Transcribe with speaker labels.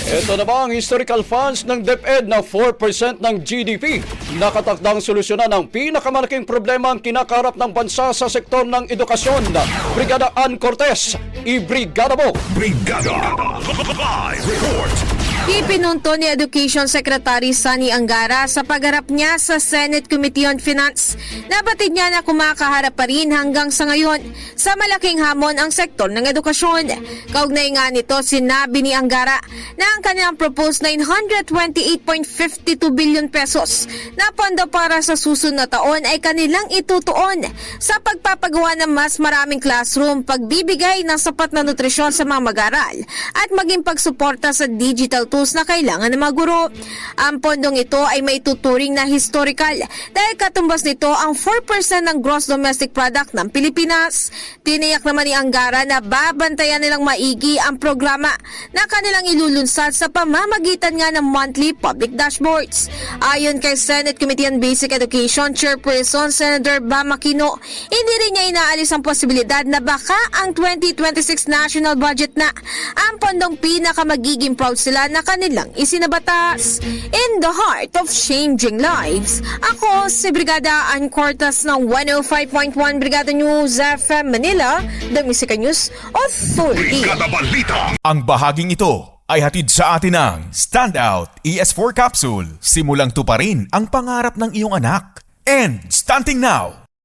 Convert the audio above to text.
Speaker 1: Ito na ba ang historical funds ng DepEd na 4% ng GDP? Nakatakdang solusyonan ang pinakamalaking problema ang kinakaharap ng bansa sa sektor ng edukasyon. Brigada Ann Cortez, i-brigada mo!
Speaker 2: Brigada Live Report.
Speaker 3: Ipinunto ni Education Secretary Sunny Angara sa pagharap niya sa Senate Committee on Finance. Nabatid niya na kumakaharap pa rin hanggang sa ngayon sa malaking hamon ang sektor ng edukasyon. Kaugnay nga nito, sinabi ni Angara na ang kanilang proposed 928.52 billion pesos na pondo para sa susunod na taon ay kanilang itutuon sa pagpapagawa ng mas maraming classroom, pagbibigay ng sapat na nutrisyon sa mga mag-aral at maging pagsuporta sa digital tools na kailangan ng mga guro. Ang pondong ito ay may tuturing na historical dahil katumbas nito ang 4% ng gross domestic product ng Pilipinas. Tiniyak naman ni Angara na babantayan nilang maigi ang programa na kanilang ilulunsad sa pamamagitan nga ng monthly public dashboards. Ayon kay Senate Committee on Basic Education Chairperson Senator Bam Aquino, hindi rin niya inaalis ang posibilidad na baka ang 2026 national budget na ang pondong pinaka magiging proud sila na kanilang isinabatas. In the heart of changing lives, ako si Brigada Ann Cortez ng 105.1 Brigada News FM Manila, The Music News Authority.
Speaker 2: Brigada Balita.
Speaker 4: Ang bahaging ito ay hatid sa atin ng Standout ES4 Capsule. Simulang tuparin ang pangarap ng iyong anak. And starting now,